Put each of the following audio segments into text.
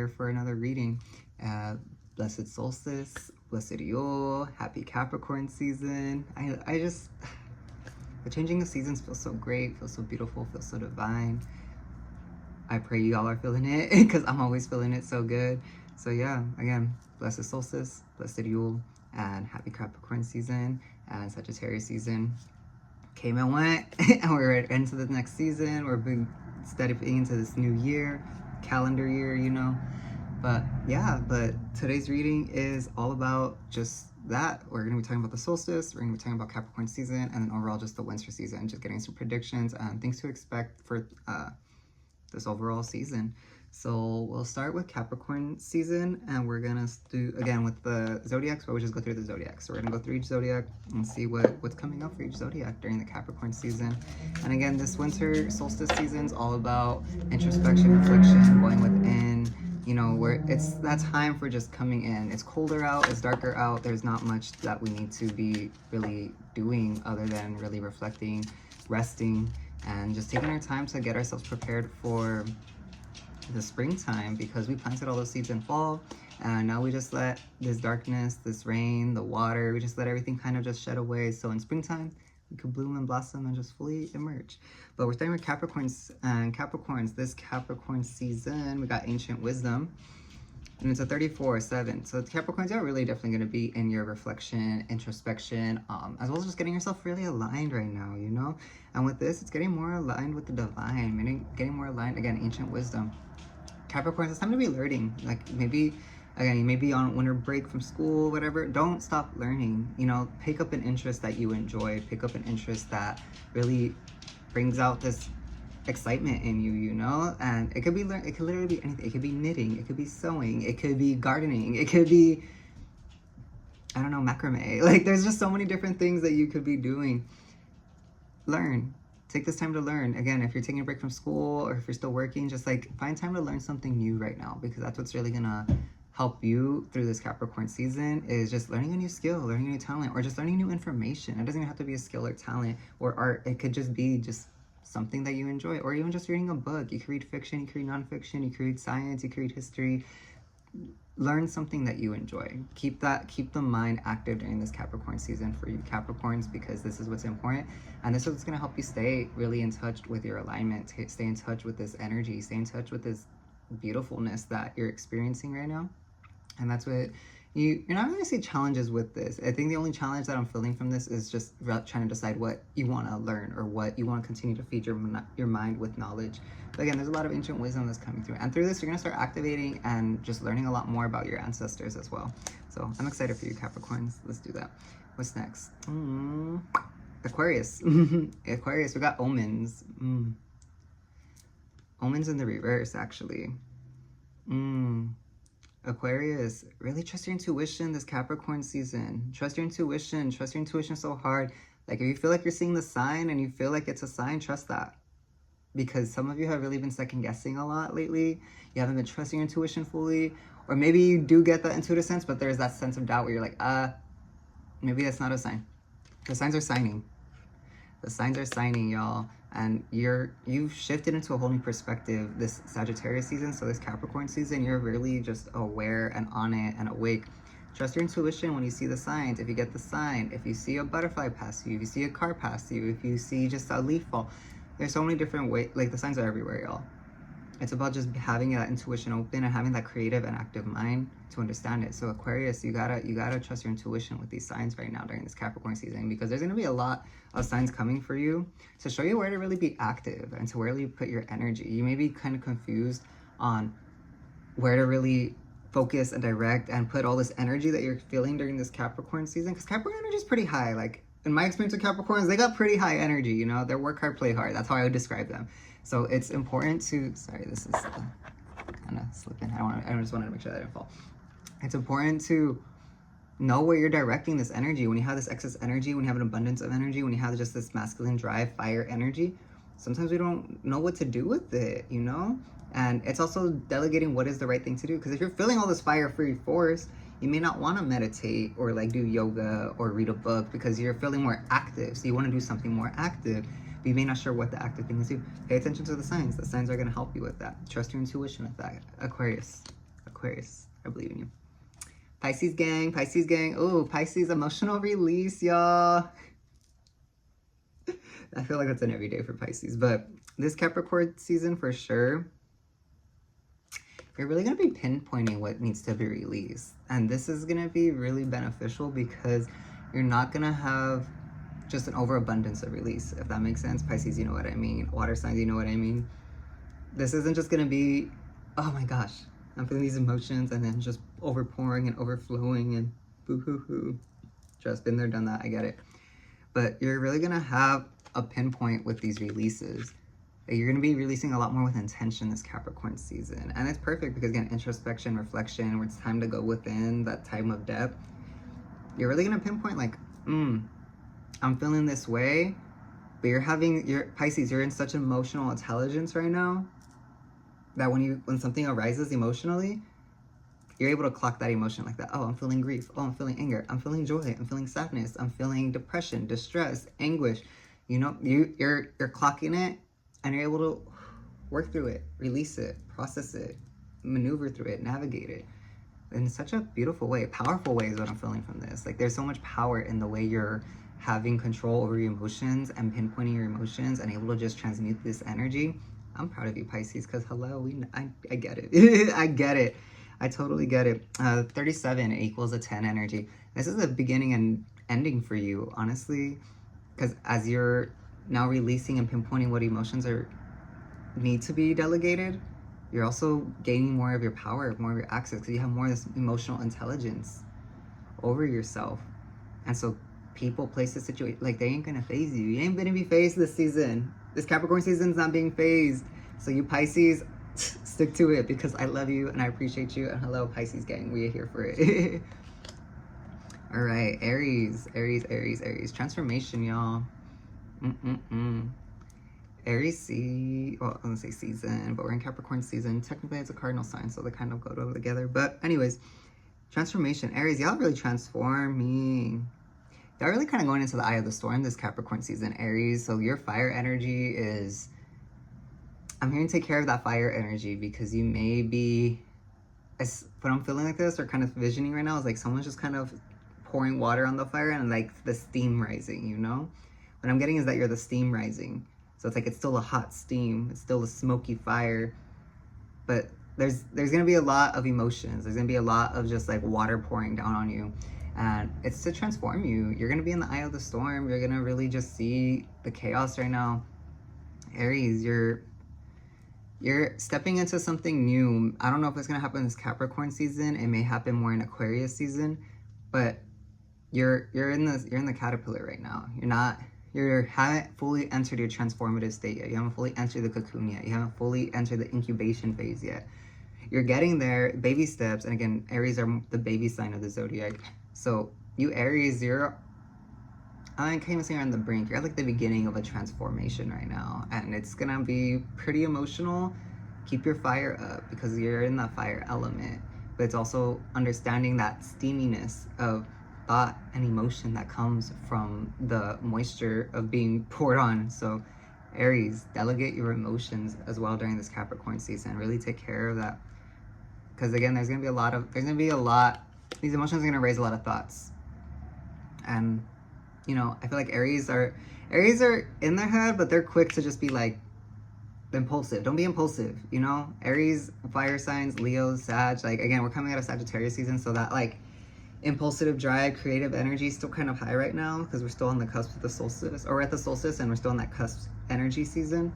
here for another reading. Blessed Solstice, Blessed Yule, Happy Capricorn season. I just, the changing of seasons feels so great, feels so beautiful, feels so divine. I pray you all are feeling it because I'm always feeling it so good. So yeah, again, Blessed Solstice, Blessed Yule, and Happy Capricorn season, and Sagittarius season came and went, and we're into the next season. We're being stepping into this new year, calendar year, you know. But yeah, but today's reading is all about just that. We're going to be talking about the solstice, we're going to be talking about Capricorn season, and then overall just the winter season, just getting some predictions and things to expect for this overall season. So we'll start with Capricorn season, and we're gonna do again with the zodiacs, but we'll just go through the zodiacs. So we're gonna go through each zodiac and see what's coming up for each zodiac during the Capricorn season. And again, this winter solstice season is all about introspection, reflection, going within, you know, where it's that time for just coming in. It's colder out, it's darker out, there's not much that we need to be really doing other than really reflecting, resting, and just taking our time to get ourselves prepared for the springtime, because we planted all those seeds in fall, and now we just let this darkness, this rain, the water, we just let everything kind of just shed away, so in springtime we could bloom and blossom and just fully emerge. But we're starting with Capricorns, and Capricorns, this Capricorn season, we got Ancient Wisdom, and it's a 34/7. So the Capricorns are really definitely going to be in your reflection, introspection, as well as just getting yourself really aligned right now, you know. And with this, it's getting more aligned with the divine, meaning getting more aligned, again, Ancient Wisdom. Capricorns, it's time to be learning. Like maybe, again, you may be on winter break from school, whatever. Don't stop learning. You know, pick up an interest that you enjoy. Pick up an interest that really brings out this excitement in you, you know. And it could be, it could literally be anything. It could be knitting. It could be sewing. It could be gardening. It could be, I don't know, macrame. Like there's just so many different things that you could be doing. Learn. Take this time to learn. Again, if you're taking a break from school or if you're still working, just like find time to learn something new right now, because that's what's really gonna help you through this Capricorn season, is just learning a new skill, learning a new talent, or just learning new information. It doesn't even have to be a skill or talent or art. It could just be just something that you enjoy, or even just reading a book. You can read fiction, you can read nonfiction, you can read science, you can read history. Learn something that you enjoy. Keep the mind active during this Capricorn season for you Capricorns, because this is what's important, and this is what's going to help you stay really in touch with your alignment, stay in touch with this energy, stay in touch with this beautifulness that you're experiencing right now. And that's what you're not going to see challenges with this. I think the only challenge that I'm feeling from this is just trying to decide what you want to learn or what you want to continue to feed your mind with knowledge. But again, there's a lot of ancient wisdom that's coming through, and through this you're going to start activating and just learning a lot more about your ancestors as well. So I'm excited for you Capricorns. Let's do that. What's next? Aquarius. Aquarius, we got omens. Omens in the reverse, actually. Aquarius, really trust your intuition this Capricorn season. Trust your intuition. Trust your intuition so hard. Like if you feel like you're seeing the sign and you feel like it's a sign, trust that. Because some of you have really been second guessing a lot lately. You haven't been trusting your intuition fully. Or maybe you do get that intuitive sense, but there's that sense of doubt where you're like, maybe that's not a sign. The signs are signing. The signs are signing, y'all. And you've shifted into a whole new perspective this Sagittarius season. So this Capricorn season, you're really just aware and on it and awake. Trust your intuition when you see the signs. If you get the sign, if you see a butterfly pass you, if you see a car pass you, if you see just a leaf fall, there's so many different ways. Like the signs are everywhere, y'all. It's about just having that intuition open and having that creative and active mind to understand it. So Aquarius, you gotta trust your intuition with these signs right now during this Capricorn season, because there's gonna be a lot of signs coming for you to show you where to really be active and to where to really put your energy. You may be kind of confused on where to really focus and direct and put all this energy that you're feeling during this Capricorn season, because Capricorn energy is pretty high. Like in my experience with Capricorns, they got pretty high energy, you know. They work hard, play hard. That's how I would describe them. So it's important to, sorry, this is kind of slipping. I just wanted to make sure that I didn't fall. It's important to know where you're directing this energy. When you have this excess energy, when you have an abundance of energy, when you have just this masculine drive, fire energy, sometimes we don't know what to do with it, you know? And it's also delegating what is the right thing to do. Because if you're feeling all this fire free force, you may not want to meditate or like do yoga or read a book because you're feeling more active. So you want to do something more active. but you may not sure what the active thing is. Pay attention to the signs. The signs are going to help you with that. Trust your intuition with that, Aquarius. Aquarius, I believe in you. Pisces gang, Pisces gang. Oh, Pisces emotional release, y'all. I feel like it's an everyday for Pisces, but this Capricorn season for sure, you're really going to be pinpointing what needs to be released. And this is going to be really beneficial because you're not going to have just an overabundance of release, if that makes sense. Pisces, you know what I mean. Water signs, you know what I mean. This isn't just going to be, oh my gosh, I'm feeling these emotions and then just overpouring and overflowing and boo-hoo-hoo. Just been there, done that, I get it. But you're really going to have a pinpoint with these releases. You're going to be releasing a lot more with intention this Capricorn season. And it's perfect because, again, introspection, reflection, where it's time to go within that time of depth. You're really going to pinpoint like, I'm feeling this way. But you're Pisces, you're in such emotional intelligence right now that when something arises emotionally, you're able to clock that emotion like that. Oh, I'm feeling grief. Oh, I'm feeling anger. I'm feeling joy. I'm feeling sadness. I'm feeling depression, distress, anguish. You know, you're clocking it, and you're able to work through it, release it, process it, maneuver through it, navigate it in such a beautiful way. Powerful way is what I'm feeling from this. Like, there's so much power in the way you're having control over your emotions and pinpointing your emotions and able to just transmute this energy. I'm proud of you, Pisces, because hello, I get it. I get it. I totally get it. 37 equals a 10 energy. This is the beginning and ending for you, honestly, because as you're now releasing and pinpointing what emotions need to be delegated, you're also gaining more of your power, more of your access, because you have more of this emotional intelligence over yourself. And so people, places, situations, like, they ain't gonna phase you. You ain't gonna be phased this season. This Capricorn season's not being phased. So you Pisces, stick to it, because I love you and I appreciate you. And hello, Pisces gang, we are here for it. All right, Aries. Transformation, y'all. Aries well, I'm gonna say season, but we're in Capricorn season. Technically, it's a cardinal sign, so they kind of go together. But anyways, transformation. Aries, y'all really transforming. Y'all really kind of going into the eye of the storm this Capricorn season, Aries. So your fire energy is, I'm here to take care of that fire energy, because you may be, what I'm feeling like this, or kind of visioning right now, is like someone's just kind of pouring water on the fire and like the steam rising, you know? What I'm getting is that you're the steam rising. So it's like, it's still a hot steam, it's still a smoky fire, but there's gonna be a lot of emotions. There's gonna be a lot of just like water pouring down on you. And it's to transform you. You're gonna be in the eye of the storm. You're gonna really just see the chaos right now. Aries, you're stepping into something new. I don't know if it's gonna happen this Capricorn season. It may happen more in Aquarius season, but you're in the caterpillar right now. You haven't fully entered your transformative state yet. You haven't fully entered the cocoon yet. You haven't fully entered the incubation phase yet. You're getting there, baby steps. And again, Aries are the baby sign of the Zodiac. So you Aries, I can't even say you're on the brink. You're at like the beginning of a transformation right now. And it's gonna be pretty emotional. Keep your fire up, because you're in that fire element. But it's also understanding that steaminess of thought and emotion that comes from the moisture of being poured on. So Aries, delegate your emotions as well during this Capricorn season. Really take care of that. Because again, these emotions are gonna raise a lot of thoughts. And you know, I feel like Aries are in their head, but they're quick to just be like impulsive. Don't be impulsive, you know? Aries, fire signs, Leo, Sag, like again, we're coming out of Sagittarius season, so that like impulsive drive, creative energy is still kind of high right now, because we're still on the cusp of the solstice, or we're at the solstice and we're still in that cusp energy season.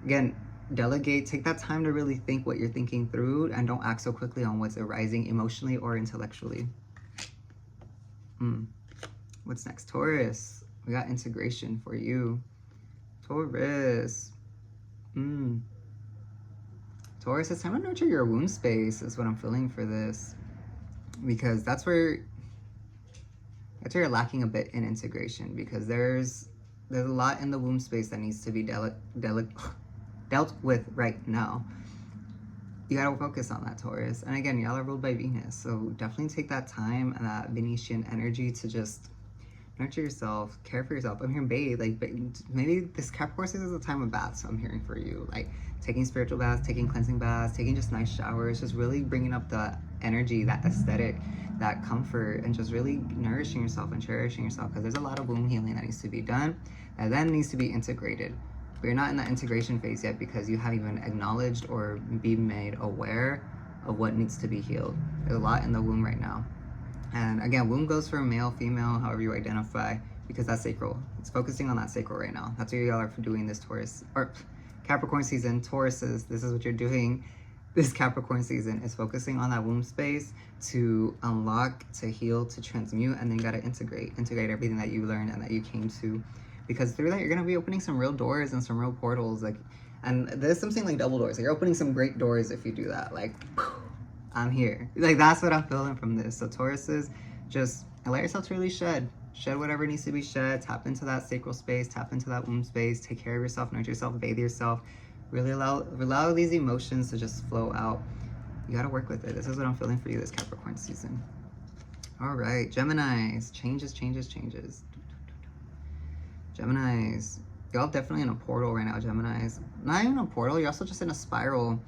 Again, delegate, take that time to really think what you're thinking through, and don't act so quickly on what's arising emotionally or intellectually. What's next? Taurus. We got integration for you. Taurus. Taurus, it's time to nurture your womb space is what I'm feeling for this. Because that's where you're lacking a bit in integration, because there's a lot in the womb space that needs to be dealt with right now. You gotta focus on that, Taurus. And again, y'all are ruled by Venus, so definitely take that time and that Venetian energy to just nurture yourself, care for yourself. I'm hearing bathe, like maybe this Capricorn season is a time of baths. So I'm hearing for you, like taking spiritual baths, taking cleansing baths, taking just nice showers, just really bringing up the energy, that aesthetic, that comfort, and just really nourishing yourself and cherishing yourself, because there's a lot of womb healing that needs to be done and then needs to be integrated. But you're not in that integration phase yet because you haven't even acknowledged or be made aware of what needs to be healed. There's a lot in the womb right now. And again, womb goes for male, female, however you identify, because that's sacral. It's focusing on that sacral right now. That's what y'all are doing this Taurus, or Capricorn season. Tauruses, this is what you're doing this Capricorn season, is focusing on that womb space to unlock, to heal, to transmute, and then you gotta integrate everything that you learned and that you came to. Because through that, you're gonna be opening some real doors and some real portals. Like, and there's something like double doors. Like, you're opening some great doors if you do that. Like, I'm here. Like, that's what I'm feeling from this. So Tauruses, just allow yourself to really shed whatever needs to be shed. Tap into that sacral space, tap into that womb space, take care of yourself, nurture yourself, bathe yourself. Really allow these emotions to just flow out. You gotta work with it. This is what I'm feeling for you this Capricorn season. All right, Geminis, changes. Geminis, y'all definitely in a portal right now, Geminis. Not even a portal, you're also just in a spiral.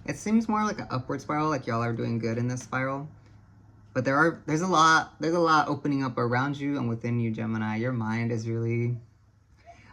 It seems more like an upward spiral, like y'all are doing good in this spiral. But there's a lot opening up around you and within you, Gemini. Your mind is really,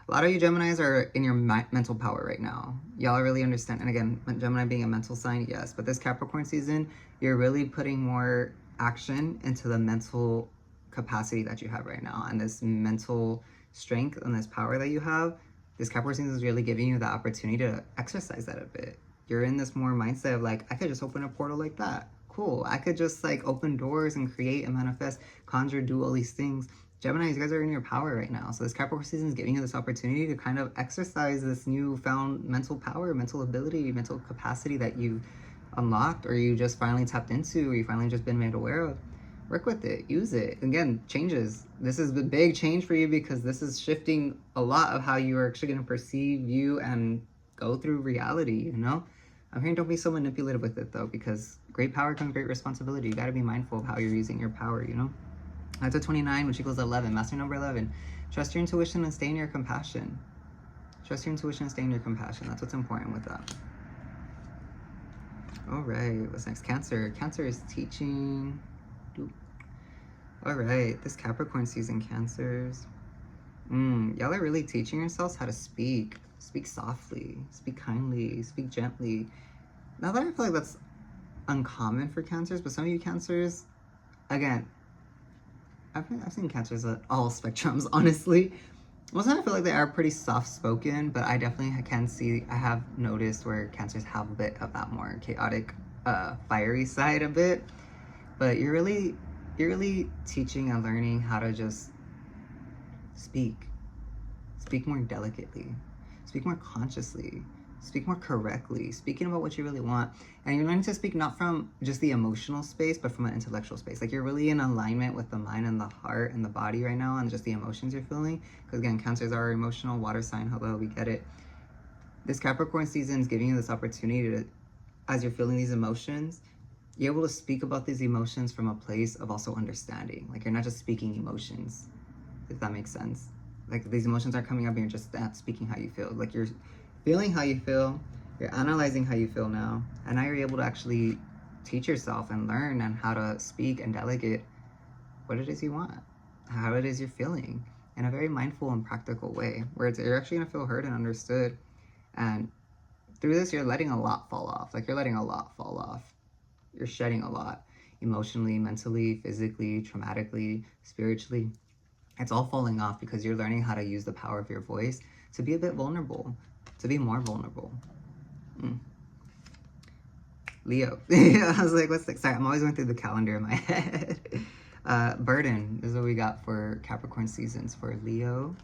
a lot of you Geminis are in your mental power right now. Y'all really understand. And again, Gemini being a mental sign, yes. But this Capricorn season, you're really putting more action into the mental capacity that you have right now. And this mental strength and this power that you have, this Capricorn season is really giving you the opportunity to exercise that a bit. You're in this more mindset of like, I could just open a portal like that. Cool. I could just like open doors and create and manifest, conjure, do all these things. Gemini, you guys are in your power right now. So this Capricorn season is giving you this opportunity to kind of exercise this newfound mental power, mental ability, mental capacity that you unlocked, or you just finally tapped into, or you finally just been made aware of. Work with it, use it. Again, changes. This is a big change for you because this is shifting a lot of how you are actually going to perceive you and go through reality, you know? I'm hearing don't be so manipulative with it though, because great power comes great responsibility. You got to be mindful of how you're using your power, you know? That's a 29, which equals 11. Master number 11. Trust your intuition and stay in your compassion. Trust your intuition and stay in your compassion. That's what's important with that. All right, what's next? Cancer. Cancer is teaching. All right, this Capricorn season, Cancers. Y'all are really teaching yourselves how to speak. Speak softly, speak kindly, speak gently. Now that I feel like that's uncommon for Cancers, but some of you Cancers, again, I've seen Cancers at all spectrums, honestly. Most of them I feel like they are pretty soft-spoken, but I definitely I have noticed where Cancers have a bit of that more chaotic, fiery side a bit. But you're really teaching and learning how to just speak more delicately, speak more consciously, speak more correctly, speaking about what you really want. And you're learning to speak not from just the emotional space, but from an intellectual space. Like, you're really in alignment with the mind and the heart and the body right now, and just the emotions you're feeling. Because again, Cancers are emotional, water sign, hello, we get it. This Capricorn season is giving you this opportunity to, as you're feeling these emotions, you're able to speak about these emotions from a place of also understanding. Like, you're not just speaking emotions, if that makes sense. Like, these emotions aren't coming up and you're just not speaking how you feel. Like, you're feeling how you feel, you're analyzing how you feel now, and now you're able to actually teach yourself and learn on how to speak and delegate what it is you want, how it is you're feeling, in a very mindful and practical way, where you're actually gonna feel heard and understood. And through this, you're letting a lot fall off. Like, you're letting a lot fall off. You're shedding a lot, emotionally, mentally, physically, traumatically, spiritually. It's all falling off because you're learning how to use the power of your voice to be a bit vulnerable, to be more vulnerable. Leo. I was like, what's next? Sorry, I'm always going through the calendar in my head. Burden is what we got for Capricorn seasons for Leo.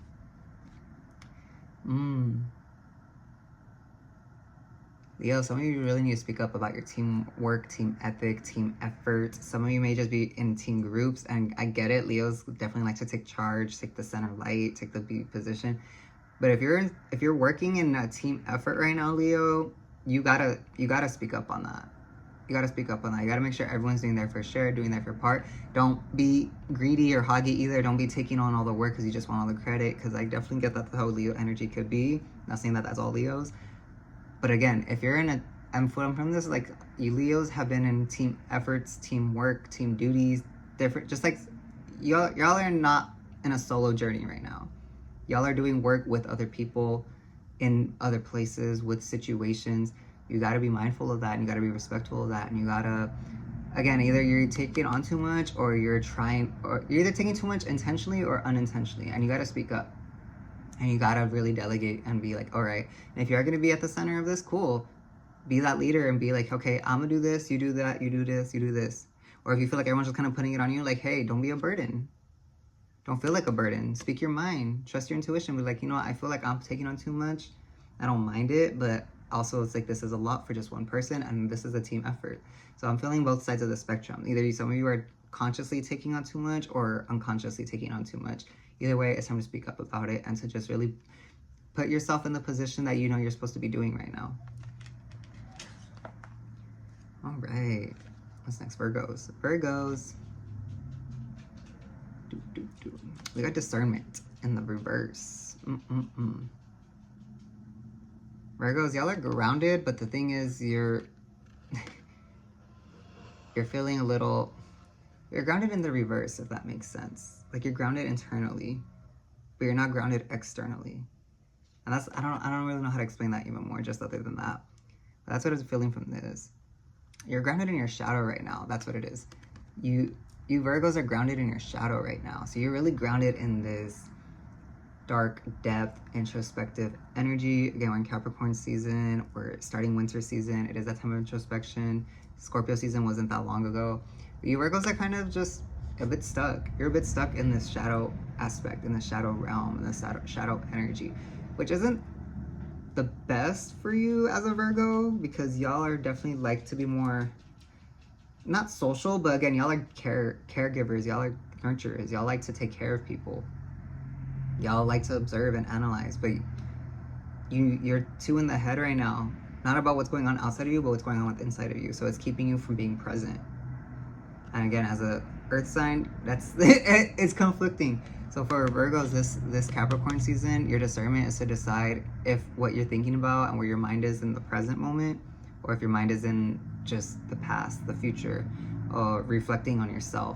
Leo, some of you really need to speak up about your teamwork, team ethic, team effort. Some of you may just be in team groups, and I get it. Leos definitely like to take charge, take the center light, take the lead position. But if you're working in a team effort right now, Leo, you gotta speak up on that. You gotta speak up on that. You gotta make sure everyone's doing their fair share, doing their fair part. Don't be greedy or hoggy either. Don't be taking on all the work because you just want all the credit, because I definitely get that's how Leo energy could be. Not saying that that's all Leos. But again, if you're in a, I'm from this, like, you Leos have been in team efforts, teamwork, team duties, different, just like, y'all are not in a solo journey right now. Y'all are doing work with other people in other places with situations. You got to be mindful of that, and you got to be respectful of that, and you got to, again, either you're taking on too much, or you're either taking too much intentionally or unintentionally, and you got to speak up, and you got to really delegate and be like, all right, and if you are going to be at the center of this, cool, be that leader and be like, okay, I'm gonna do this, you do that, you do this, you do this. Or if you feel like everyone's just kind of putting it on you, like, hey, don't be a burden. Don't feel like a burden. Speak your mind. Trust your intuition. Be like, you know what? I feel like I'm taking on too much. I don't mind it, but also it's like this is a lot for just one person, and this is a team effort. So I'm feeling both sides of the spectrum. Either some of you are consciously taking on too much or unconsciously taking on too much. Either way, it's time to speak up about it and to just really put yourself in the position that you know you're supposed to be doing right now. All right. What's next? Virgos. We got discernment in the reverse. Virgos, y'all are grounded, but the thing is, you're feeling a little, you're grounded in the reverse, if that makes sense. Like, you're grounded internally, but you're not grounded externally. And that's, I don't really know how to explain that even more, just other than that. But that's what I'm feeling from this. You're grounded in your shadow right now. That's what it is. You Virgos are grounded in your shadow right now. So you're really grounded in this dark depth, introspective energy. Again, we're in Capricorn season. We're starting winter season. It is that time of introspection. Scorpio season wasn't that long ago. But you Virgos are kind of just a bit stuck. You're a bit stuck in this shadow aspect, in the shadow realm, in the shadow energy, which isn't the best for you as a Virgo, because y'all are definitely like to be more, not social, but again, y'all are caregivers, y'all are nurturers, y'all like to take care of people, y'all like to observe and analyze, but you're too in the head right now, not about what's going on outside of you, but what's going on with inside of you. So it's keeping you from being present. And again, as a earth sign, that's it's conflicting. So for Virgos, this Capricorn season, your discernment is to decide if what you're thinking about and where your mind is in the present moment, or if your mind is in just the past, the future, or reflecting on yourself.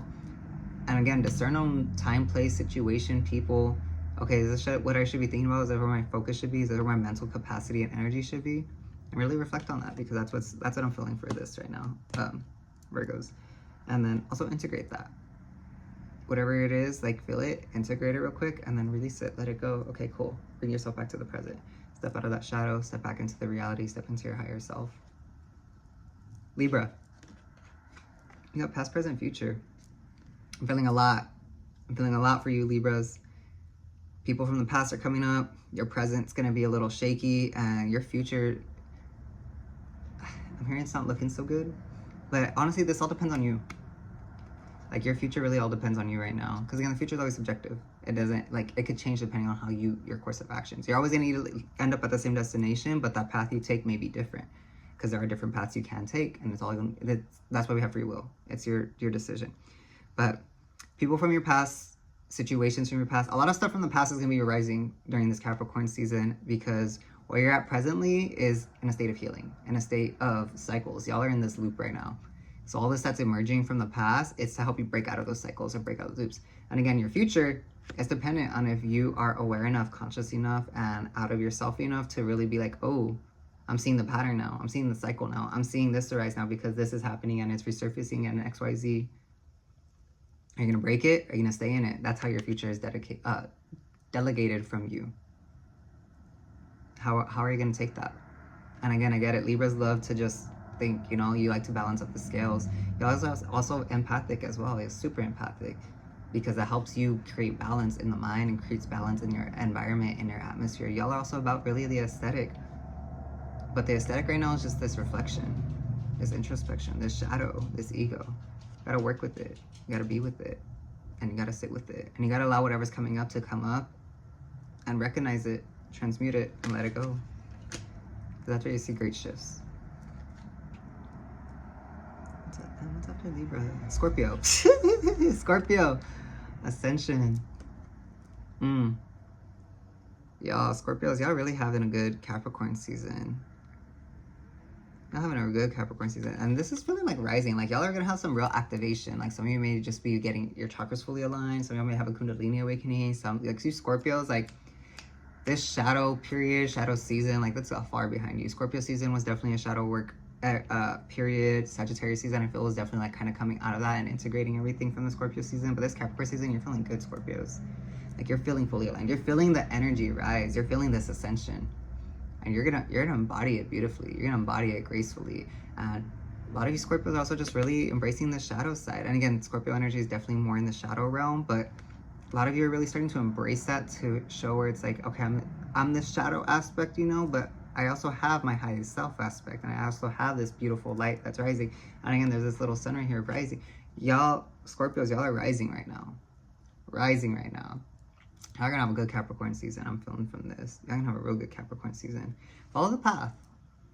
And again, discern on time, place, situation, people. Okay, is this what I should be thinking about? Is that where my focus should be? Is that where my mental capacity and energy should be? And really reflect on that, because that's what I'm feeling for this right now, Virgos. And then also integrate that. Whatever it is, like, feel it, integrate it real quick, and then release it, let it go. Okay, cool. Bring yourself back to the present. Step out of that shadow, step back into the reality, step into your higher self. Libra. You got past, present, future. I'm feeling a lot. I'm feeling a lot for you, Libras. People from the past are coming up. Your present's gonna be a little shaky, and your future, I'm hearing it's not looking so good. But honestly, this all depends on you. Like, your future really all depends on you right now. Because again, the future is always subjective. It doesn't, like, it could change depending on how your course of actions. You're always going to end up at the same destination, but that path you take may be different. Because there are different paths you can take, and that's why we have free will. It's your decision. But people from your past, situations from your past, a lot of stuff from the past is going to be arising during this Capricorn season, because where you're at presently is in a state of healing, in a state of cycles. Y'all are in this loop right now. So all this that's emerging from the past, it's to help you break out of those cycles or break out of loops. And again, your future is dependent on if you are aware enough, conscious enough, and out of yourself enough to really be like, oh, I'm seeing the pattern now. I'm seeing the cycle now. I'm seeing this arise now because this is happening and it's resurfacing and XYZ. Are you going to break it? Are you going to stay in it? That's how your future is delegated from you. How are you going to take that? And again, I get it. Libras love to just think, you know, you like to balance up the scales. You're also empathic as well. You're super empathic, because that helps you create balance in the mind and creates balance in your environment, in your atmosphere. Y'all are also about really the aesthetic. But the aesthetic right now is just this reflection, this introspection, this shadow, this ego. You gotta work with it. You gotta be with it. And you gotta sit with it. And you gotta allow whatever's coming up to come up and recognize it, transmute it, and let it go. That's where you see great shifts. Libra. Scorpio. Scorpio. Ascension. Y'all, Scorpios, y'all really having a good Capricorn season. Y'all having a good Capricorn season. And this is feeling like rising. Like, y'all are going to have some real activation. Like, some of you may just be getting your chakras fully aligned. Some of you may have a Kundalini awakening. Some, like, you Scorpios, like, this shadow period, shadow season, like, that's far behind you. Scorpio season was definitely a shadow work period. Sagittarius season, I feel, was definitely, like, kind of coming out of that and integrating everything from the Scorpio season. But this Capricorn season, you're feeling good, Scorpios. Like, you're feeling fully aligned. You're feeling the energy rise. You're feeling this ascension. And you're gonna embody it beautifully. You're gonna embody it gracefully. And a lot of you Scorpios are also just really embracing the shadow side. And again, Scorpio energy is definitely more in the shadow realm, but a lot of you are really starting to embrace that, to show where it's like, okay, I'm this shadow aspect, you know, but I also have my highest self aspect, and I also have this beautiful light that's rising. And again, there's this little sun right here rising. Y'all, Scorpios, y'all are rising right now. Rising right now. Y'all are gonna have a good Capricorn season. I'm feeling from this. Y'all gonna have a real good Capricorn season. Follow the path.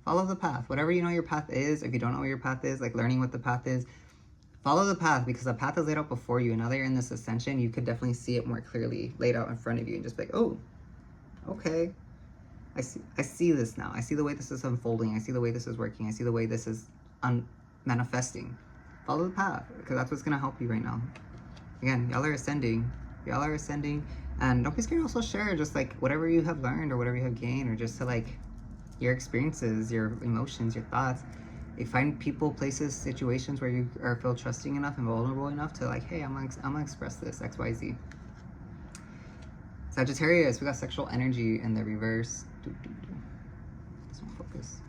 Follow the path. Whatever you know your path is, if you don't know what your path is, like learning what the path is, follow the path, because the path is laid out before you. And now that you're in this ascension, you could definitely see it more clearly laid out in front of you, and just be like, oh, okay. I see this now. I see the way this is unfolding. I see the way this is working. I see the way this is manifesting. Follow the path, because that's what's gonna help you right now. Again, y'all are ascending. Y'all are ascending. And don't be scared to also share just like whatever you have learned or whatever you have gained, or just to like your experiences, your emotions, your thoughts. You find people, places, situations where you feel trusting enough and vulnerable enough to like, hey, I'm gonna express this, X, Y, Z. Sagittarius, we got sexual energy in the reverse. This one focus.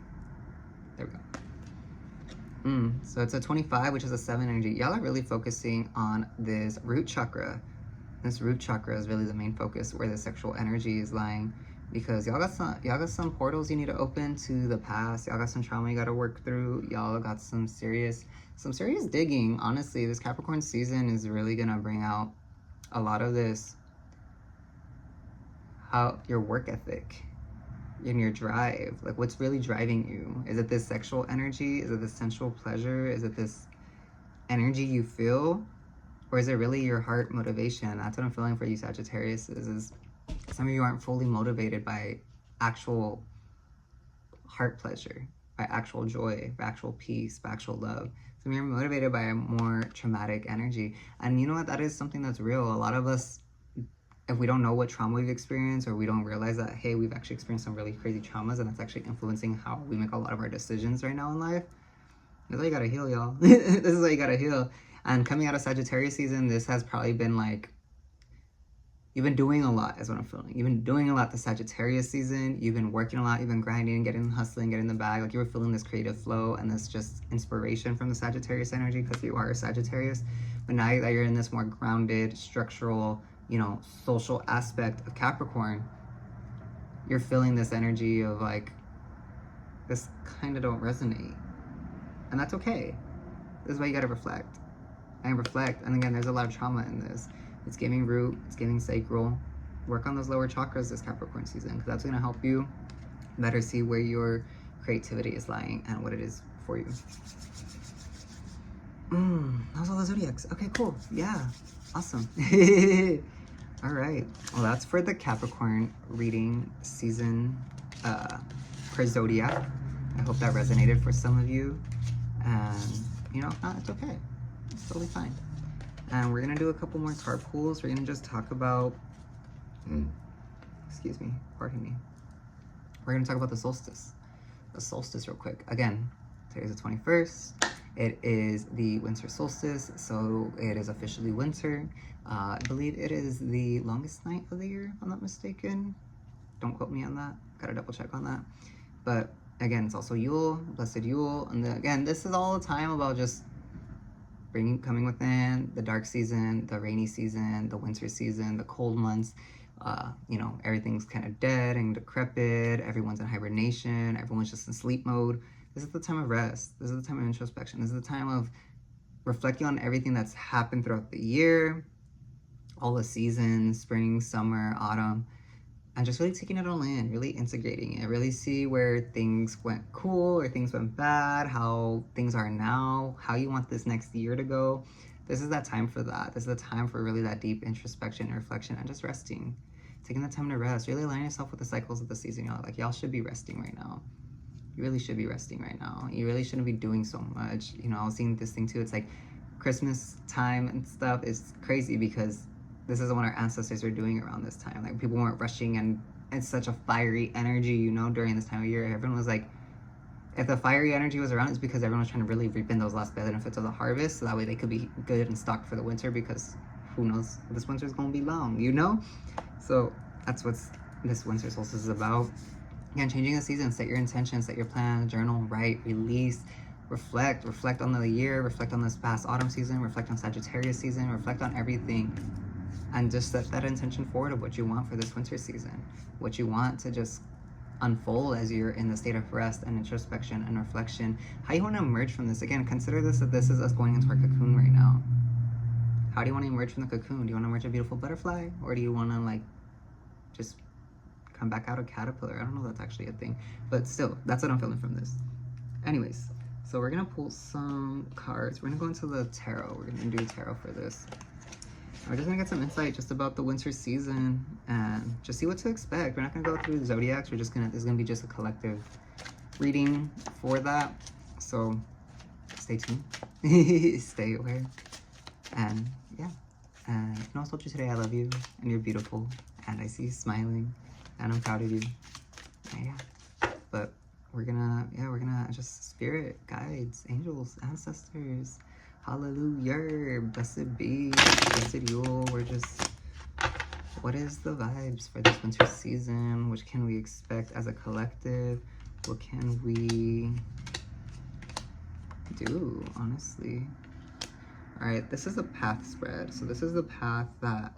There we go. So it's a 25, which is a 7 energy. Y'all are really focusing on this root chakra. This root chakra is really the main focus where the sexual energy is lying, because y'all got some portals you need to open to the past. Y'all got some trauma you got to work through. Y'all got some serious digging. Honestly, this Capricorn season is really gonna bring out a lot of this, how your work ethic and your drive, like what's really driving you. Is it this sexual energy? Is it this sensual pleasure? Is it this energy you feel? Or is it really your heart motivation? That's what I'm feeling for you Sagittarius, is some of you aren't fully motivated by actual heart pleasure, by actual joy, by actual peace, by actual love. Some of you are motivated by a more traumatic energy. And you know what? That is something that's real. A lot of us, if we don't know what trauma we've experienced, or we don't realize that, hey, we've actually experienced some really crazy traumas, and that's actually influencing how we make a lot of our decisions right now in life. This is how you gotta heal, y'all. This is how you gotta heal. And coming out of Sagittarius season, this has probably been like, you've been doing a lot is what I'm feeling. You've been doing a lot the Sagittarius season. You've been working a lot. You've been grinding, getting hustling, getting the bag. Like you were feeling this creative flow and this just inspiration from the Sagittarius energy, because you are a Sagittarius. But now that you're in this more grounded, structural, you know, social aspect of Capricorn, you're feeling this energy of like, this kind of don't resonate. And that's okay. This is why you gotta reflect. And reflect. And again, there's a lot of trauma in this. It's giving root, it's giving sacral. Work on those lower chakras this Capricorn season, because that's gonna help you better see where your creativity is lying and what it is for you. Those are all the zodiacs. Okay, cool. Yeah, awesome. All right. Well, that's for the Capricorn reading season for Zodiac. I hope that resonated for some of you. And, you know, if not, it's okay. It's totally fine. And we're going to do a couple more card pulls. We're going to just talk about, excuse me, pardon me. We're going to talk about the solstice. The solstice real quick. Again, today's the 21st. It is the winter solstice, so it is officially winter. I believe it is the longest night of the year, if I'm not mistaken. Don't quote me on that. Gotta double check on that. But again, it's also Yule, blessed Yule. And again, this is all the time about just coming within the dark season, the rainy season, the winter season, the cold months. You know, everything's kind of dead and decrepit. Everyone's in hibernation. Everyone's just in sleep mode. This is the time of rest. This is the time of introspection. This is the time of reflecting on everything that's happened throughout the year, all the seasons, spring, summer, autumn, and just really taking it all in, really integrating it, really see where things went cool or things went bad, how things are now, how you want this next year to go. This is that time for that. This is the time for really that deep introspection and reflection and just resting. Taking the time to rest, really align yourself with the cycles of the season, y'all. Like, y'all should be resting right now. You really should be resting right now. You really shouldn't be doing so much. You know, I was seeing this thing too. It's like Christmas time and stuff is crazy because this is what our ancestors were doing around this time. Like, people weren't rushing, and it's such a fiery energy, you know, during this time of year. Everyone was like, if the fiery energy was around, it's because everyone was trying to really reap in those last benefits of the harvest, so that way they could be good and stocked for the winter, because who knows, this winter's gonna be long, you know? So that's what this winter solstice is about. Again, changing the season, set your intentions, set your plan, journal, write, release, reflect on the year, reflect on this past autumn season, reflect on Sagittarius season, reflect on everything, and just set that intention forward of what you want for this winter season, what you want to just unfold as you're in the state of rest and introspection and reflection, how you want to emerge from this. Again, consider this, that this is us going into our cocoon right now. How do you want to emerge from the cocoon? Do you want to emerge a beautiful butterfly, or do you want to like just come back out a caterpillar? I don't know if that's actually a thing, but still, that's what I'm feeling from this. Anyways, so we're gonna pull some cards. We're gonna go into the tarot. We're gonna do tarot for this. We're just gonna get some insight just about the winter season and just see what to expect. We're not gonna go through the zodiacs. We're just gonna, this is gonna be just a collective reading for that. So stay tuned, stay aware, and yeah. And I can also told you today I love you and you're beautiful, and I see you smiling, and I'm proud of you. And yeah, but we're gonna just spirit, guides, angels, ancestors. Hallelujah, blessed be, blessed you. We're just, what is the vibes for this winter season? What can we expect as a collective? What can we do, honestly? All right, this is a path spread. So this is the path that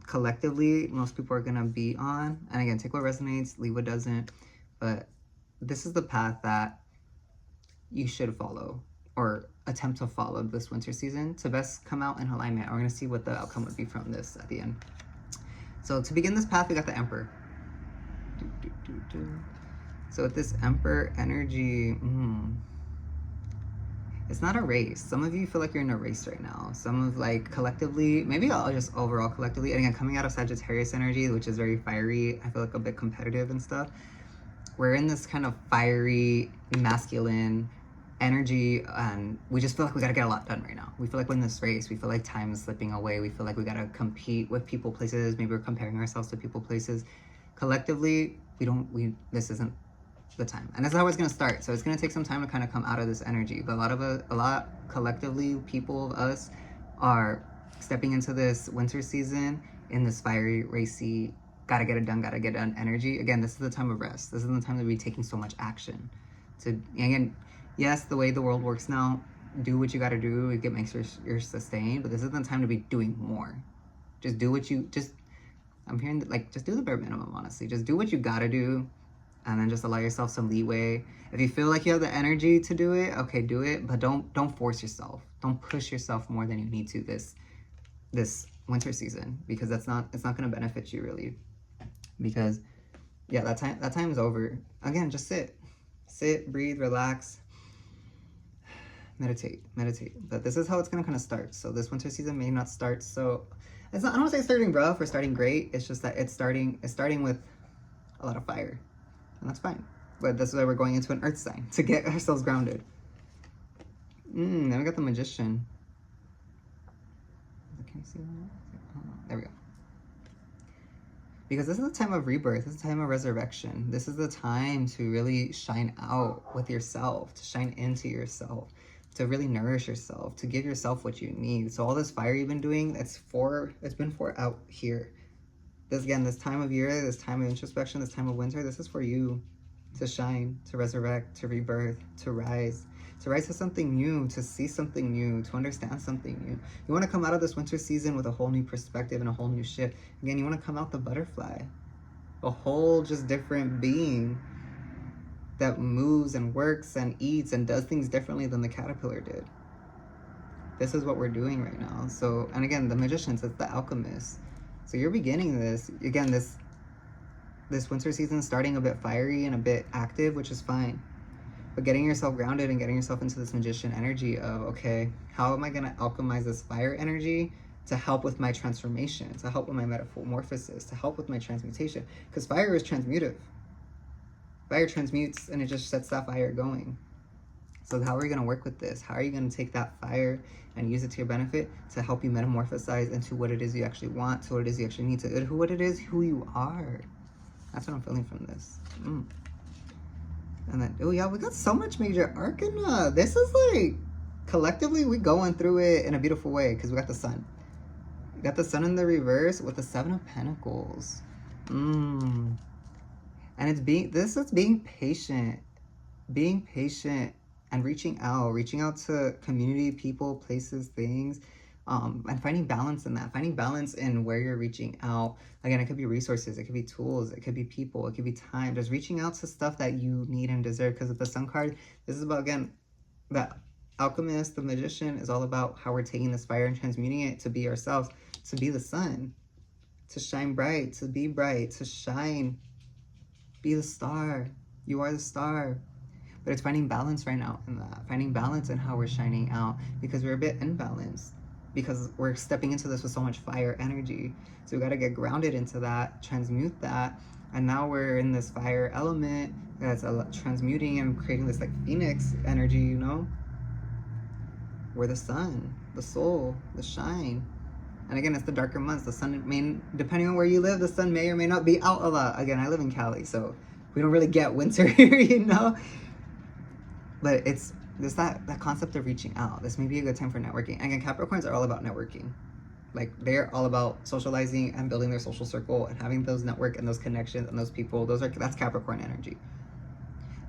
collectively most people are gonna be on. And again, take what resonates, leave what doesn't. But this is the path that you should follow, or attempt to follow this winter season to best come out in alignment. We're gonna see what the outcome would be from this at the end. So to begin this path, we got the Emperor. So with this Emperor energy, it's not a race. Some of you feel like you're in a race right now. Some of, like, collectively, maybe I'll just overall collectively, and again, coming out of Sagittarius energy, which is very fiery, I feel like a bit competitive and stuff. We're in this kind of fiery, masculine energy, and we just feel like we gotta get a lot done right now. We feel like we're in this race. We feel like time is slipping away. We feel like we gotta compete with people, places. Maybe we're comparing ourselves to people, places. Collectively, this isn't the time, and that's how it's gonna start. So it's gonna take some time to kind of come out of this energy. But a lot collectively, people of us are stepping into this winter season in this fiery, racy, gotta get it done energy. Again, this is the time of rest. This is the time to be taking so much action. To, again, yes, the way the world works now, do what you gotta do. It makes you're sustained, but this isn't the time to be doing more. Just do what you, I'm hearing that, like, just do the bare minimum, honestly. Just do what you gotta do, and then just allow yourself some leeway. If you feel like you have the energy to do it, okay, do it, but don't force yourself. Don't push yourself more than you need to this winter season, because it's not gonna benefit you really. Because yeah, that time is over. Again, just sit, breathe, relax, meditate. But this is how it's gonna kind of start. So this winter season may not start, so it's not, I don't want to say starting rough or starting great. It's just that it's starting with a lot of fire, and that's fine. But this is why we're going into an earth sign, to get ourselves grounded. Then we got the Magician. Can you see that? There we go. Because this is the time of rebirth. This is the time of resurrection. This is the time to really shine out with yourself, to shine into yourself, to really nourish yourself, to give yourself what you need. So all this fire you've been doing, it's been for out here. This time of year, this time of introspection, this time of winter, this is for you to shine, to resurrect, to rebirth, to rise to something new, to see something new, to understand something new. You want to come out of this winter season with a whole new perspective and a whole new shift. Again, you want to come out the butterfly, a whole just different being that moves and works and eats and does things differently than the caterpillar did. This is what we're doing right now. So, and again, the Magicians, it's the alchemist. So you're beginning this, again, this this winter season starting a bit fiery and a bit active, which is fine. But getting yourself grounded and getting yourself into this magician energy of, okay, how am I going to alchemize this fire energy to help with my transformation, to help with my metamorphosis, to help with my transmutation? Because fire is transmutive. Fire transmutes and it just sets that fire going. So how are you going to work with this? How are you going to take that fire and use it to your benefit to help you metamorphosize into what it is you actually want, to what it is you actually need, to what it is, who you are? That's what I'm feeling from this. And then, oh yeah, we got so much major arcana. This is like, collectively, we going through it in a beautiful way because we got the sun. We got the sun in the reverse with the 7 of Pentacles. And it's being patient. Being patient and reaching out to community, people, places, things, and finding balance in that. Finding balance in where you're reaching out. Again, it could be resources, it could be tools, it could be people, it could be time. Just reaching out to stuff that you need and deserve. Because with the sun card, this is about, again, the alchemist, the magician, is all about how we're taking this fire and transmuting it to be ourselves, to be the sun, to shine bright, to shine, be the star. You are the star. But it's finding balance right now in that. Finding balance in how we're shining out, because we're a bit imbalanced. Because we're stepping into this with so much fire energy. So we got to get grounded into that, transmute that. And now we're in this fire element that's transmuting and creating this like phoenix energy, you know? We're the sun, the soul, the shine. And again, it's the darker months. The sun may, depending on where you live, the sun may or may not be out a lot. Again, I live in Cali, so we don't really get winter here, you know? But there's that concept of reaching out. This may be a good time for networking. Again, Capricorns are all about networking. Like, they're all about socializing and building their social circle and having those network and those connections and those people. That's Capricorn energy.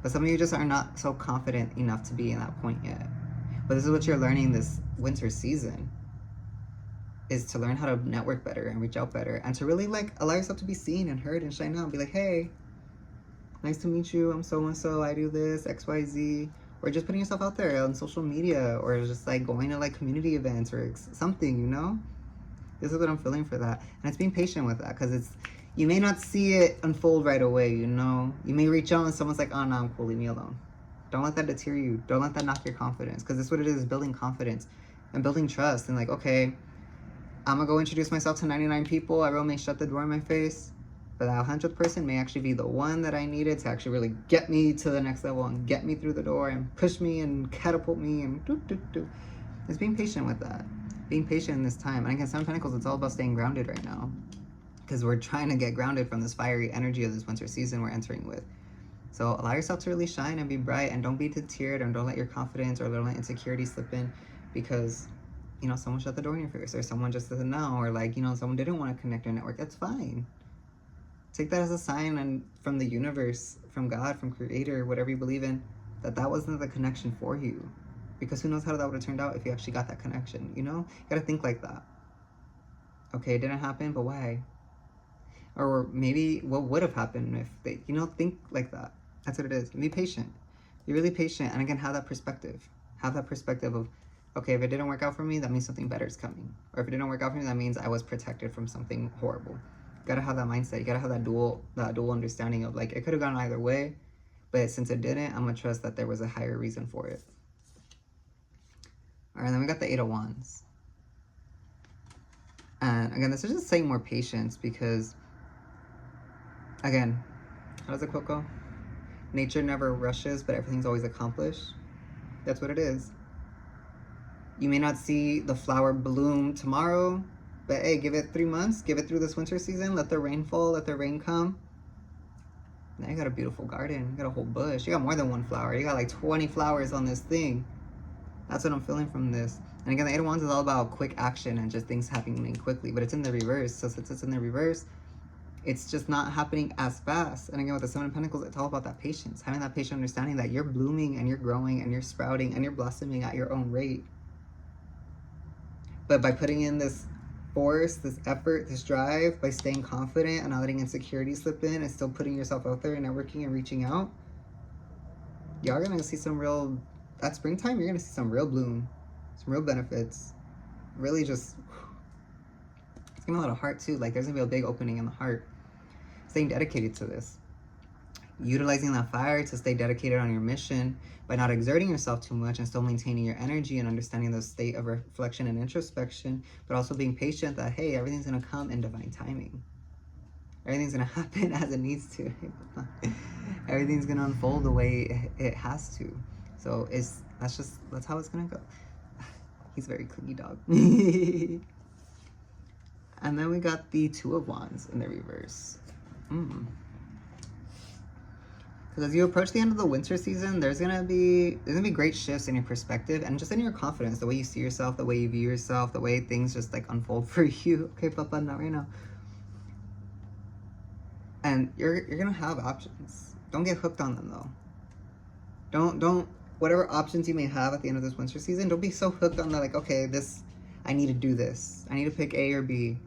But some of you just are not so confident enough to be in that point yet. But this is what you're learning this winter season, is to learn how to network better and reach out better, and to really like allow yourself to be seen and heard and shine out and be like, hey, nice to meet you, I'm so-and-so, I do this, XYZ. Or just putting yourself out there on social media, or just like going to like community events or something, you know? This is what I'm feeling for that. And it's being patient with that, because you may not see it unfold right away, you know? You may reach out and someone's like, oh no, I'm cool, leave me alone. Don't let that deter you. Don't let that knock your confidence, because this is what it is, building confidence and building trust. And like, okay, I'm gonna go introduce myself to 99 people. Everyone may shut the door in my face, but that 100th person may actually be the one that I needed to actually really get me to the next level and get me through the door and push me and catapult me and do. It's being patient with that. Being patient in this time. And again, 7 of Pentacles, it's all about staying grounded right now, because we're trying to get grounded from this fiery energy of this winter season we're entering with. So allow yourself to really shine and be bright, and don't be deterred, and don't let your confidence or don't let insecurity slip in because, you know, someone shut the door in your face, or someone just doesn't know, or like, you know, someone didn't want to connect or network. That's fine. Take that as a sign, and from the universe, from God, from Creator, whatever you believe in, that wasn't the connection for you. Because who knows how that would have turned out if you actually got that connection, you know? You gotta think like that. Okay, it didn't happen, but why? Or maybe what would have happened if they, you know, think like that. That's what it is. Be patient. Be really patient. And again, have that perspective. Have that perspective of, okay, if it didn't work out for me, that means something better is coming. Or if it didn't work out for me, that means I was protected from something horrible. You gotta have that mindset. You gotta have that dual understanding of like, it could have gone either way, but since it didn't, I'm gonna trust that there was a higher reason for it. All right, then we got the 8 of Wands. And again, this is just saying more patience, because again, how does the quote go? Nature never rushes, but everything's always accomplished. That's what it is. You may not see the flower bloom tomorrow, but hey, give it 3 months, give it through this winter season, let the rain fall, let the rain come. Now you got a beautiful garden, you got a whole bush, you got more than one flower, you got like 20 flowers on this thing. That's what I'm feeling from this. And again, the 8 of Wands is all about quick action and just things happening quickly, but it's in the reverse. So since it's in the reverse, it's just not happening as fast. And again, with the 7 of Pentacles, it's all about that patience, having that patient understanding that you're blooming and you're growing and you're sprouting and you're blossoming at your own rate. But by putting in this force, this effort, this drive, by staying confident and not letting insecurity slip in and still putting yourself out there and networking and reaching out, y'all are gonna see some real, that springtime, you're gonna see some real bloom, some real benefits. Really just, it's gonna be a lot of heart too. Like there's gonna be a big opening in the heart. staying dedicated to this. Utilizing that fire to stay dedicated on your mission by not exerting yourself too much and still maintaining your energy and understanding the state of reflection and introspection, but also being patient that, hey, everything's going to come in divine timing. Everything's going to happen as it needs to. Everything's going to unfold the way it has to. So that's how it's going to go. He's very clingy dog. And then we got the Two of Wands in the reverse. Because as you approach the end of the winter season, there's gonna be great shifts in your perspective and just in your confidence, the way you see yourself, the way you view yourself, the way things just like unfold for you. Okay, Papa, not right now. And you're gonna have options. Don't get hooked on them though. Don't whatever options you may have at the end of this winter season, don't be so hooked on that, like, okay, I need to do this. I need to pick A or B.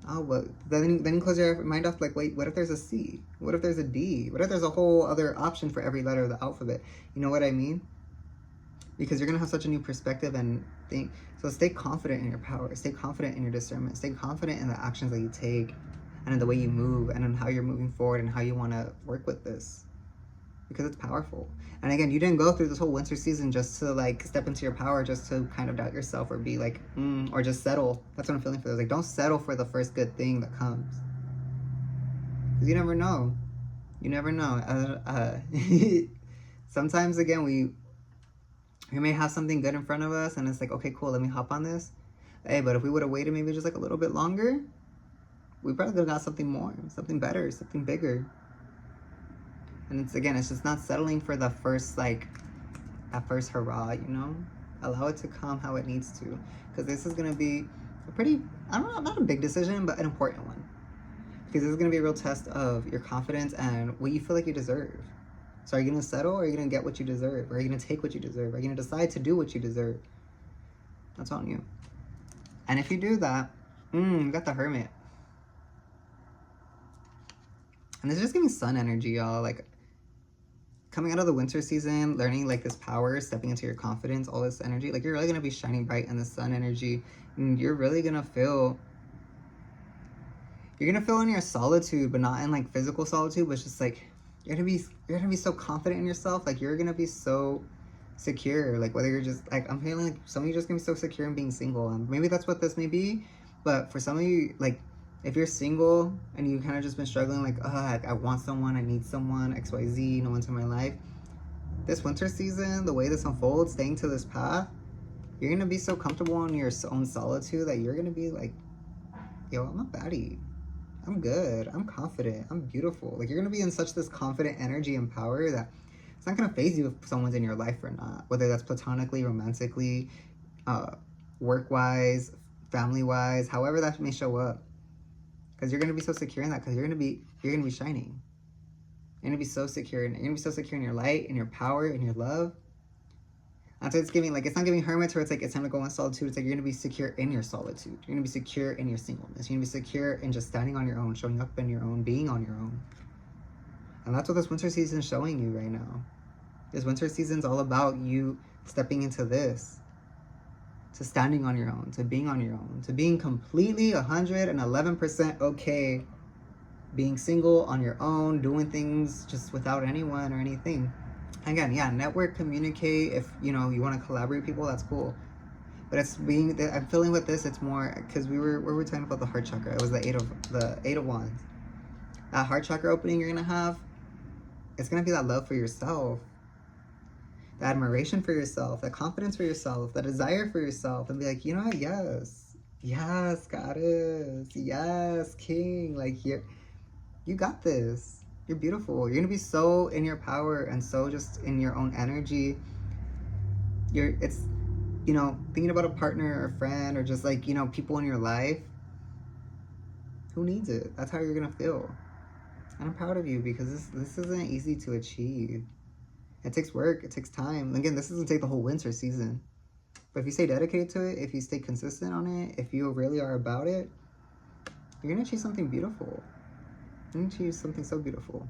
Oh, but then you close your mind off, like, wait, what if there's a C? What if there's a D? What if there's a whole other option for every letter of the alphabet? You know what I mean? Because you're going to have such a new perspective and think. So stay confident in your power. Stay confident in your discernment. Stay confident in the actions that you take and in the way you move and in how you're moving forward and how you want to work with this. Because it's powerful. And again, you didn't go through this whole winter season just to like step into your power, just to kind of doubt yourself or be like, or just settle. That's what I'm feeling for this. Like, don't settle for the first good thing that comes. Because you never know. You never know. Sometimes, again, we may have something good in front of us and it's like, okay, cool, let me hop on this. Hey, but if we would have waited maybe just like a little bit longer, we probably could have got something more, something better, something bigger. And it's just not settling for the first, like, that first hurrah, you know? Allow it to come how it needs to. Because this is going to be a pretty, I don't know, not a big decision, but an important one. Because this is going to be a real test of your confidence and what you feel like you deserve. So are you going to settle or are you going to get what you deserve? Or are you going to take what you deserve? Are you going to decide to do what you deserve? That's on you. And if you do that, you got the Hermit. And this is just giving sun energy, y'all. Like, coming out of the winter season, learning like this power, stepping into your confidence, all this energy, like you're really going to be shining bright in the sun energy. And you're really going to feel, you're going to feel in your solitude, but not in like physical solitude, but it's just like, you're going to be so confident in yourself. Like you're going to be so secure. Like whether you're just like, I'm feeling like some of you just going to be so secure in being single. And maybe that's what this may be. But for some of you, like, if you're single and you kind of just been struggling, like, I want someone, I need someone, XYZ, no one's in my life. This winter season, the way this unfolds, staying to this path, you're going to be so comfortable in your own solitude that you're going to be like, yo, I'm a baddie. I'm good. I'm confident. I'm beautiful. Like, you're going to be in such this confident energy and power that it's not going to faze you if someone's in your life or not. Whether that's platonically, romantically, work-wise, family-wise, however that may show up. Because you're going to be so secure in that, because you're going to be shining. You're going to be so secure. You're going to be so secure in your light, in your power, in your love. And so it's giving, like, it's not giving hermits where it's like, it's time to go in solitude. It's like, you're going to be secure in your solitude. You're going to be secure in your singleness. You're going to be secure in just standing on your own, showing up in your own, being on your own. And that's what this winter season is showing you right now. This winter season is all about you stepping into this. To standing on your own, to being on your own, to being completely 111% okay being single on your own, doing things just without anyone or anything. Again, yeah, network, communicate. If you want to collaborate with people, that's cool. But I'm feeling with this, it's more because we were talking about the heart chakra. It was the eight of wands. That heart chakra opening you're gonna have, it's gonna be that love for yourself. The admiration for yourself, the confidence for yourself, the desire for yourself, and be like, you know what, yes, goddess, yes, king, like you got this. You're beautiful. You're gonna be so in your power and so just in your own energy. It's thinking about a partner or a friend or just like, people in your life. Who needs it? That's how you're gonna feel. And I'm proud of you because this isn't easy to achieve. It takes work, it takes time. Again, this doesn't take the whole winter season. But if you stay dedicated to it, if you stay consistent on it, if you really are about it, you're going to achieve something beautiful. You're going to achieve something so beautiful.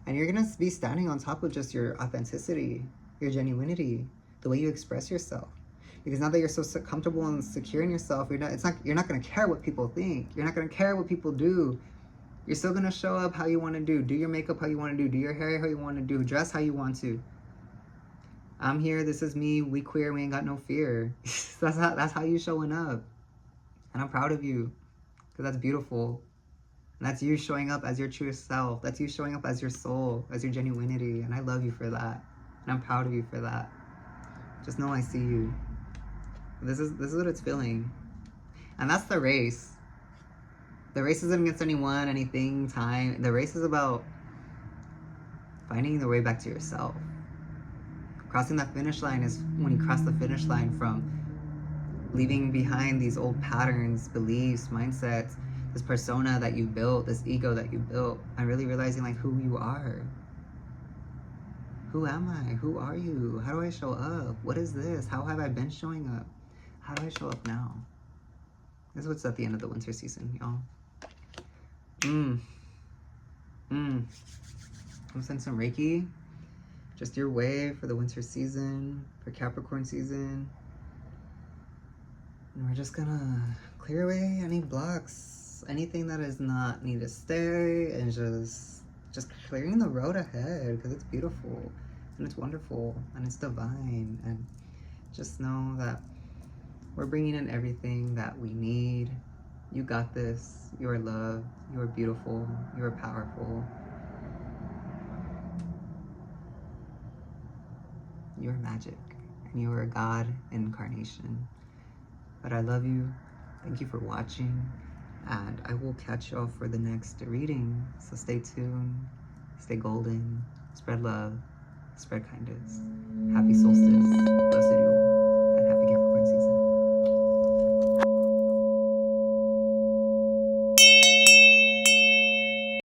And you're going to be standing on top of just your authenticity, your genuinity, the way you express yourself. Because now that you're so comfortable and secure in yourself, you're not going to care what people think. You're not going to care what people do. You're still gonna show up how you want to do your makeup how you want to do your hair how you want to do, dress how you want to. I'm here, this is me, we queer, we ain't got no fear. That's how you showing up. And I'm proud of you, because that's beautiful. And that's you showing up as your truest self. That's you showing up as your soul, as your genuinity. And I love you for that. And I'm proud of you for that. Just know I see you. This is what it's feeling. And that's the race. The race isn't against anyone, anything, time. The race is about finding the way back to yourself. Crossing that finish line is when you cross the finish line from leaving behind these old patterns, beliefs, mindsets, this persona that you built, this ego that you built, and really realizing like who you are. Who am I? Who are you? How do I show up? What is this? How have I been showing up? How do I show up now? This is what's at the end of the winter season, y'all. I'm gonna send some Reiki just your way for the winter season, for Capricorn season. And we're just gonna clear away any blocks, anything that does not need to stay, and just clearing the road ahead, because it's beautiful and it's wonderful and it's divine. And just know that we're bringing in everything that we need. You got this. You are loved. You are beautiful. You are powerful. You are magic, and you are a God incarnation. But I love you. Thank you for watching, and I will catch y'all for the next reading. So stay tuned, stay golden, spread love, spread kindness. Happy solstice. Blessed you.